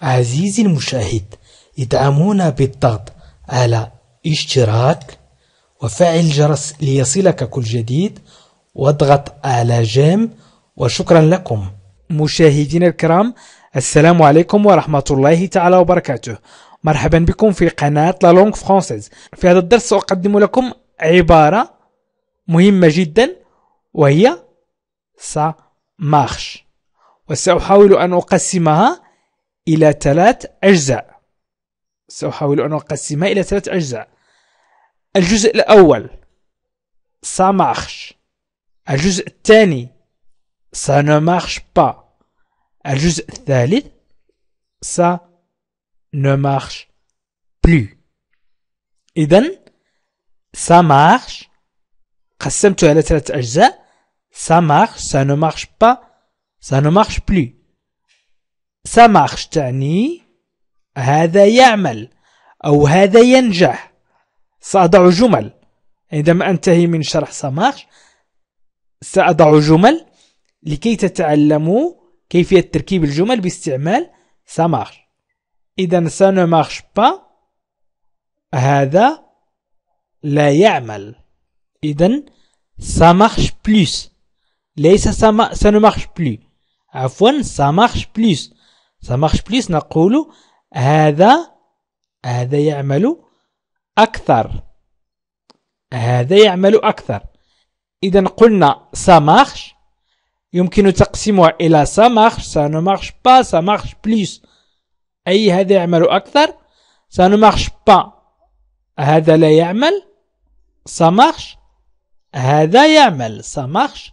عزيزي المشاهد، ادعمونا بالضغط على اشتراك وفعل الجرس ليصلك كل جديد واضغط على جيم، وشكرا لكم. مشاهدينا الكرام، السلام عليكم ورحمة الله تعالى وبركاته. مرحبا بكم في قناة لا لونغ فرانسيز. في هذا الدرس سأقدم لكم عبارة مهمة جدا وهي ça marche، وسأحاول أن أقسمها إلى 3 أجزاء. الجزء الأول ça marche، الجزء الثاني ça ne marche pas، الجزء الثالث ça ne marche plus. إذن ça marche قسمتها على 3 أجزاء: ça marche، ça ne marche pas، ça ne marche plus. ça marche تعني هذا يعمل أو هذا ينجح. سأضع جمل عندما أنتهي من شرح ça marche، سأضع جمل لكي تتعلموا كيفية تركيب الجمل باستعمال ça marche. إذن ça ne marche pas هذا لا يعمل. إذن ça marche plus، ليس ça ne marche plus، عفوا ça marche plus. ça marche plus نقول هذا يعمل أكثر، هذا يعمل أكثر. إذن قلنا ça marche يمكن تقسيمها إلى ça marche، ça ne marche pas، ça marche plus. أي هذا يعمل أكثر، ça ne marche pas هذا لا يعمل، ça marche هذا يعمل، ça marche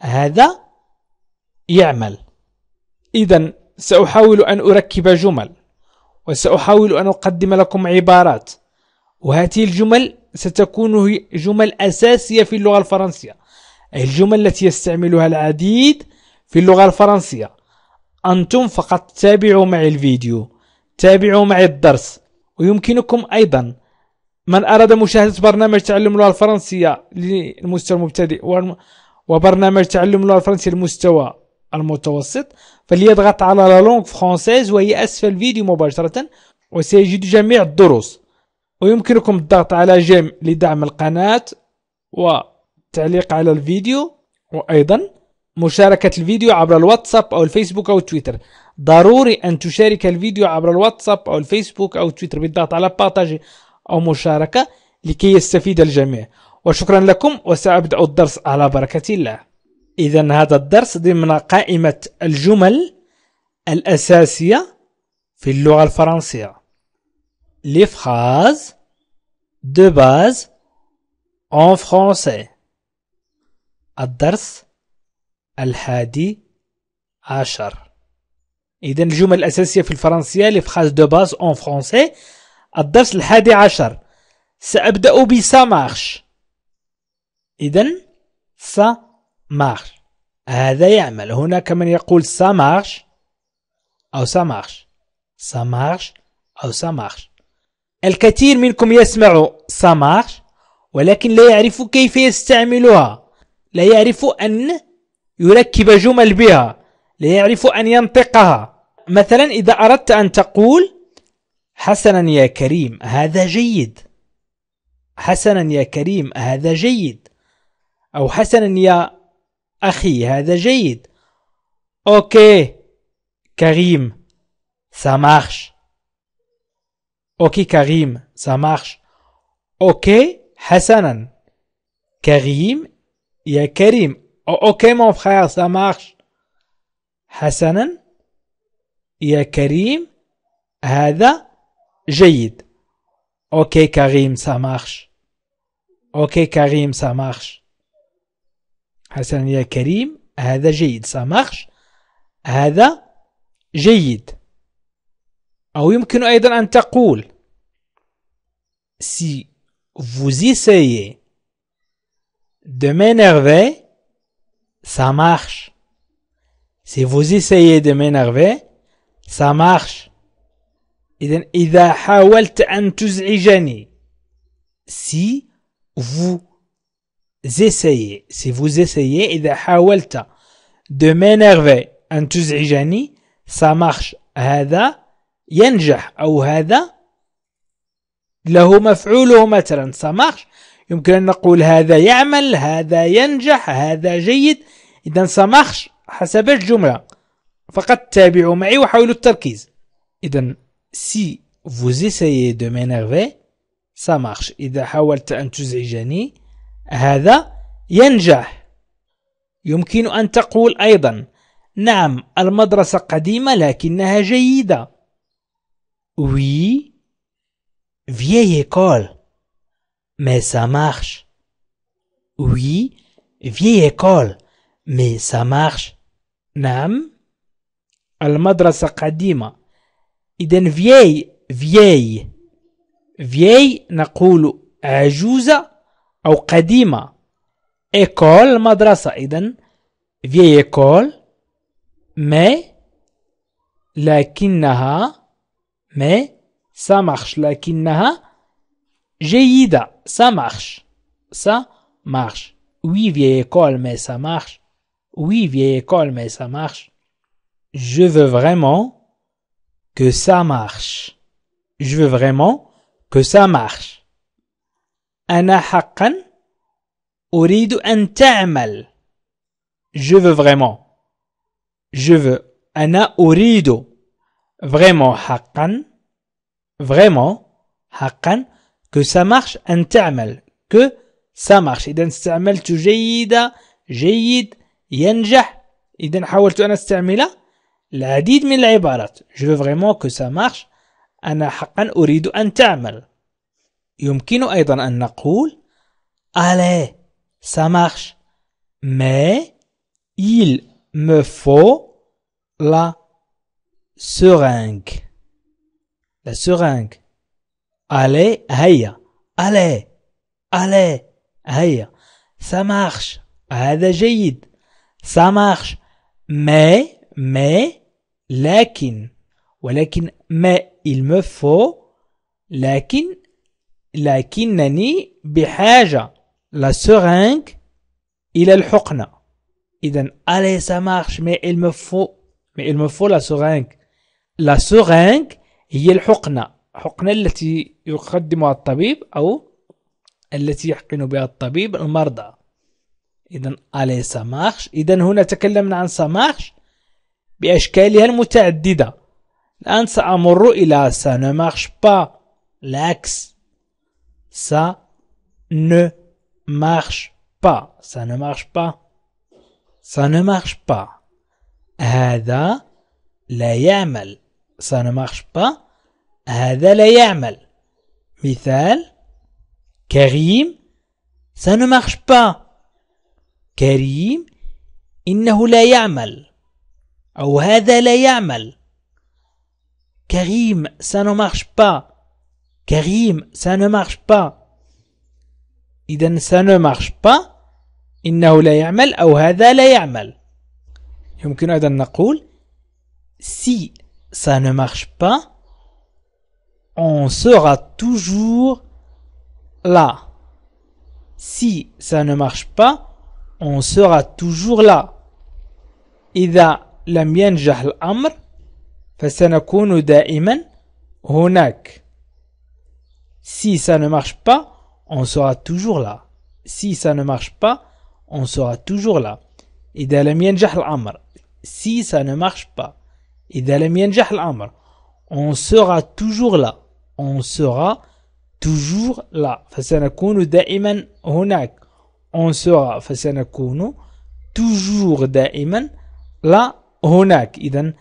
هذا يعمل. إذن سأحاول أن أركب جمل، وسأحاول أن أقدم لكم عبارات، وهذه الجمل ستكون جمل أساسية في اللغة الفرنسية، أي الجمل التي يستعملها العديد في اللغة الفرنسية. أنتم فقط تابعوا معي الفيديو، تابعوا معي الدرس. ويمكنكم أيضا من أراد مشاهدة برنامج تعلم اللغة الفرنسية للمستوى المبتدئ وبرنامج تعلم اللغة الفرنسية للمستوى المتوسط فليضغط على لا لونغ فرانسيز وهي أسفل الفيديو مباشرة، وسيجد جميع الدروس. ويمكنكم الضغط على جيم لدعم القناة والتعليق على الفيديو، وأيضا مشاركة الفيديو عبر الواتساب أو الفيسبوك أو التويتر. ضروري أن تشارك الفيديو عبر الواتساب أو الفيسبوك أو التويتر بالضغط على بارتاجي أو مشاركة لكي يستفيد الجميع. وشكرا لكم، وسأبدأ الدرس على بركة الله. إذن هذا الدرس ضمن قائمة الجمل الأساسية في اللغة الفرنسية. Les phrases de base en français. الدرس 11. إذن الجمل الأساسية في الفرنسية les phrases de base en français. الدرس 11 سأبدأ ب ça marche. إذن ça marche هذا يعمل. هناك من يقول ça marche أو ça marche، ça marche أو ça marche. الكثير منكم يسمع ça marche ولكن لا يعرف كيف يستعملها، لا يعرف أن يركب جمل بها، لا يعرف أن ينطقها. مثلا إذا أردت أن تقول حسنا يا كريم هذا جيد، حسنا يا كريم هذا جيد، أو حسنا يا أخي هذا جيد. أوكي كريم ça marche، أوكي كريم ça marche. أوكي حسنا كريم يا كريم، أوكي mon frère ça marche. حسنا يا كريم هذا جيد، أوكي كريم ça marche، أوكي كريم ça marche. حسنا يا كريم هذا جيد ça marche هذا جيد. أو يمكن أيضا أن تقول si vous essayez de m'énerver ça marche، si vous essayez de m'énerver ça marche. إذا حاولت أن تزعجني si vous essayez، si vous essayez إذا حاولت de m'énerver أن تزعجني ça marche هذا ينجح أو هذا له مفعوله مثلا ça marche. يمكن أن نقول هذا يعمل، هذا ينجح، هذا جيد. إذن ça marche حسب الجملة. فقط تابعوا معي وحاولوا التركيز. إذن si vous essayez de m'énerver ça marche. إذا حاولت أن تزعجني هذا ينجح. يمكن أن تقول أيضا نعم المدرسة قديمة لكنها جيدة. Oui, vieille école, mais ça marche. Oui, vieille école, mais ça marche. نعم المدرسة قديمة. إذن vieille نقول عجوزة أو قديمة. école مدرسة. إذن vieille école mais لكنها mais ça marche. لكنها جيدة ça marche. Oui vieille école mais ça marche. Oui vieille école mais ça marche. Je veux vraiment que ça marche. Je veux vraiment que ça marche. أنا حقا أريد أن تعمل. Je veux vraiment. Je veux. أنا أريد. Vraiment حقا. Vraiment حقا que ça marche أن تعمل. Que ça marche. إذا استعملت جيدة جيد ينجح. إذا حاولت أن أستعمل العديد من العبارات. Je veux vraiment que ça marche. أنا حقا أريد أن تعمل. يمكن أيضا أن نقول allez ça marche mais il me faut la seringue. La seringue. allez هيا. allez هيا. ça marche. هذا جيد. ça marche mais ولكن mais il me faut لكنني بحاجة la seringue إلى الحقنة. إذن allez ça marche mais il me faut la seringue. la seringue هي الحقنة التي يقدمها الطبيب أو التي يحقن بها الطبيب المرضى. إذن allez ça marche. إذن هنا تكلمنا عن ça marche بأشكالها المتعددة. الآن سأمر إلى ça ne marche pas. العكس ça ne marche pas. ça ne marche pas. ça ne marche pas. هذا لا يعمل. ça ne marche pas. هذا لا يعمل. مثال كريم ça ne marche pas. كريم إنه لا يعمل أو هذا لا يعمل. كريم ça ne marche pas. كريم ça ne marche pas. إذن ça ne marche pas إنه لا يعمل أو هذا لا يعمل. يمكن أيضا نقول si ça ne marche pas on sera toujours là. si ça ne marche pas on sera toujours là. إذا لم ينجح الأمر فسنكون دائما هناك. si ça ne marche pas on sera toujours là. si ça ne marche pas on sera toujours là. إذا لم ينجح الأمر si ça ne marche pas إذا لم ينجح الأمر on sera toujours là. on sera toujours là. فسنكون دائما هناك. on sera فسنكون toujours دائما là هناك. إذن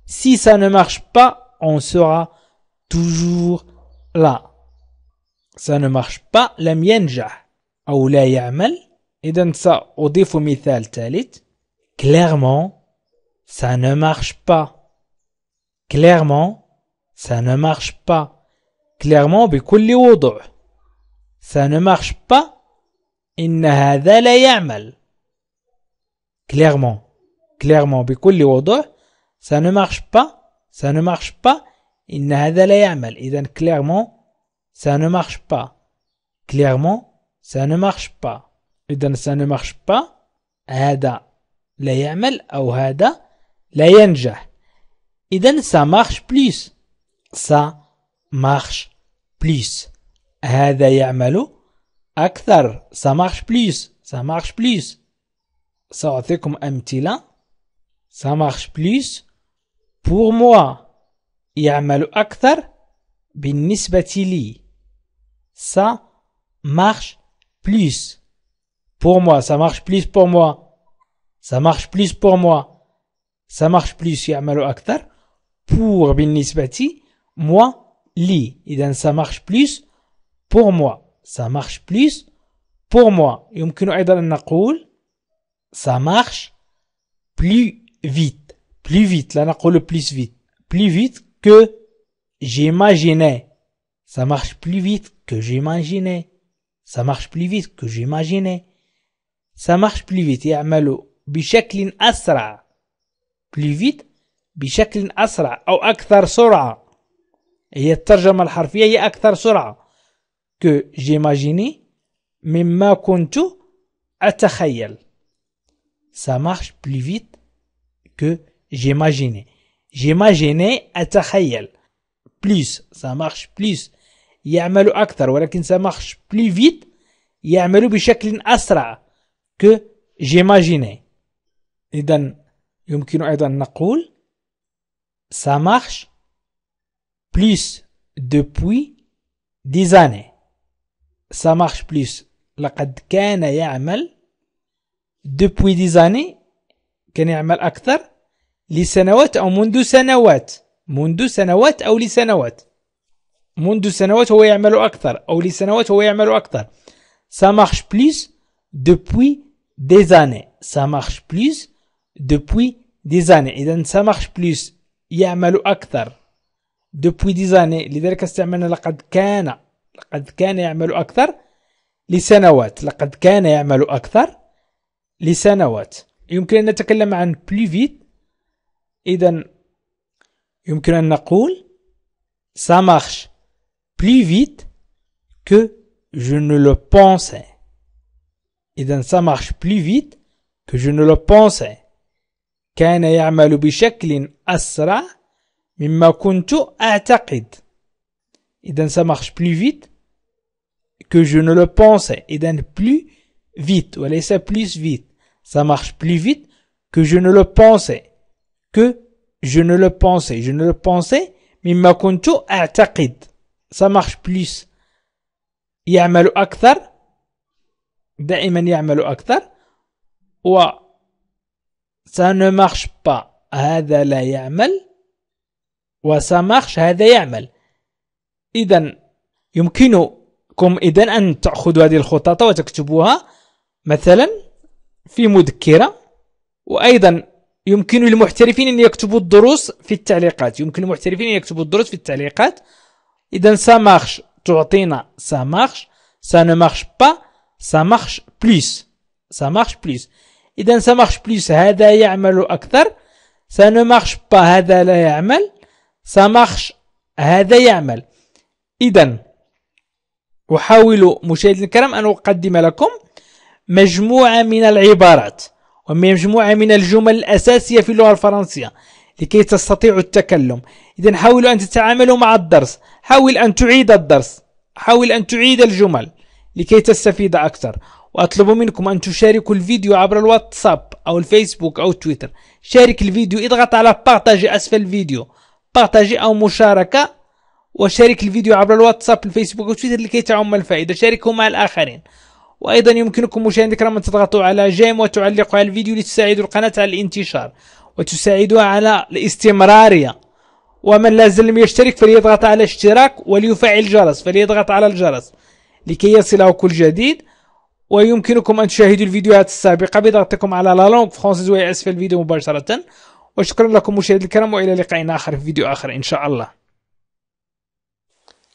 si ça ne marche pas on sera toujours là. ça ne marche pas لم ينجح أو لا يعمل. إذن سأضيف مثال ثالث. clairement ça ne marche pas. clairement ça ne marche pas. clairement بكل وضوح. ça ne marche pas إن هذا لا يعمل. clairement بكل وضوح ça ne marche pas إن هذا لا يعمل. إذن clairement ça ne marche pas. clairement ça ne marche pas. إذن ça ne marche pas هذا لا يعمل أو هذا لا ينجح. إذن ça marche plus. ça marche plus. هذا يعمل أكثر. ça marche plus. ça marche plus. سأعطيكم أمثلة. ça marche plus pour moi. يعمل أكثر بالنسبة لي. ça marche plus pour moi. ça marche plus pour moi. ça marche plus pour moi. ça marche plus يعمل أكثر. pour بالنسبة moi لي. إذن ça marche plus pour moi. ça marche plus pour moi. يمكن أيضا أن نقول ça marche plus vite. plus vite. لا نقول plus vite. plus vite que j'imaginais. ça marche plus vite que j'imaginais. ça marche plus vite que j'imaginais. ça marche plus vite. يعمل بشكل أسرع. plus vite بشكل أسرع أو أكثر سرعة. هي الترجمة الحرفية هي أكثر سرعة. que j'imaginais مما كنت أتخيل. ça marche plus vite que j'imaginais. j'imaginais أتخيل. plus ça marche plus يعمل أكثر ولكن ça marche plus vite يعمل بشكل أسرع que j'imaginais. إذن يمكن أيضا نقول ça marche plus depuis des années. ça marche plus لقد كان يعمل depuis des années كان يعمل أكثر لسنوات أو منذ سنوات. منذ سنوات أو لسنوات. منذ سنوات هو يعمل أكثر أو لسنوات هو يعمل أكثر. ça marche plus depuis des années. ça marche plus depuis des années. إذن ça marche plus يعمل أكثر depuis des années. لذلك استعملنا لقد كان يعمل أكثر لسنوات. لقد كان يعمل أكثر لسنوات. يمكن أن نتكلم عن plus vite. إذن يمكن أن نقول ça marche plus vite que je ne le pensais. إذن ça marche plus vite que je ne le pensais. كان يعمل بشكل أسرع مما كنت أعتقد. إذن ça marche plus vite que je ne le pensais. إذن plus vite وليس plus vite. ça marche plus vite que je ne le pensais. que je ne le pensais. je ne le pensais مما كنت أعتقد. ça marche plus يعمل أكثر. دائما يعمل أكثر. و ça ne marche pas هذا لا يعمل. و ça marche هذا يعمل. إذن يمكنكم إذن أن تأخذوا هذه الخطط وتكتبوها مثلا في مذكرة. وأيضا يمكن للمحترفين أن يكتبوا الدروس في التعليقات. يمكن للمحترفين أن يكتبوا الدروس في التعليقات. إذن ça marche تعطينا ça marche. ça ne marche pas ça marche plus. ça marche plus. إذن ça marche plus هذا يعمل أكثر. ça ne marche pas هذا لا يعمل. ça marche هذا يعمل. إذن أحاول مشاهدينا الكرام أن أقدم لكم مجموعة من العبارات ومجموعة من الجمل الأساسية في اللغة الفرنسية لكي تستطيعوا التكلم. إذن حاولوا أن تتعاملوا مع الدرس. حاول أن تعيد الدرس. حاول أن تعيد الجمل لكي تستفيد أكثر. وأطلب منكم أن تشاركوا الفيديو عبر الواتساب أو الفيسبوك أو تويتر. شارك الفيديو. اضغط على بارتاجي أسفل الفيديو. بارتاجي أو مشاركة. وشارك الفيديو عبر الواتساب الفيسبوك وتويتر لكي تعم الفائدة. شاركه مع الآخرين. وأيضا يمكنكم مشاهدينا الكرام أن تضغطوا على جيم وتعلقوا على الفيديو لتساعدوا القناة على الانتشار وتساعدوها على الاستمرارية. ومن لا زال لم يشترك فليضغط على اشتراك وليفعل الجرس. فليضغط على الجرس لكي يصله كل جديد. ويمكنكم أن تشاهدوا الفيديوهات السابقة بضغطكم على لا لونغ فرونسيز وهي أسفل الفيديو مباشرة. وشكرا لكم مشاهدينا الكرام وإلى لقاء آخر في فيديو آخر إن شاء الله.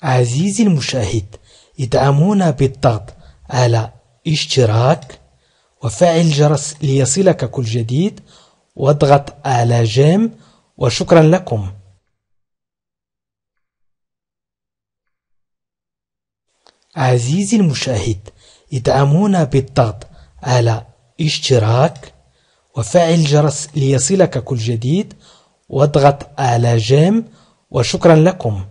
عزيزي المشاهد، ادعمونا بالضغط على اشتراك وفعل الجرس ليصلك كل جديد واضغط على جيم. وشكرا لكم. عزيزي المشاهد، ادعمونا بالضغط على اشتراك وفعل الجرس ليصلك كل جديد واضغط على جيم. وشكرا لكم.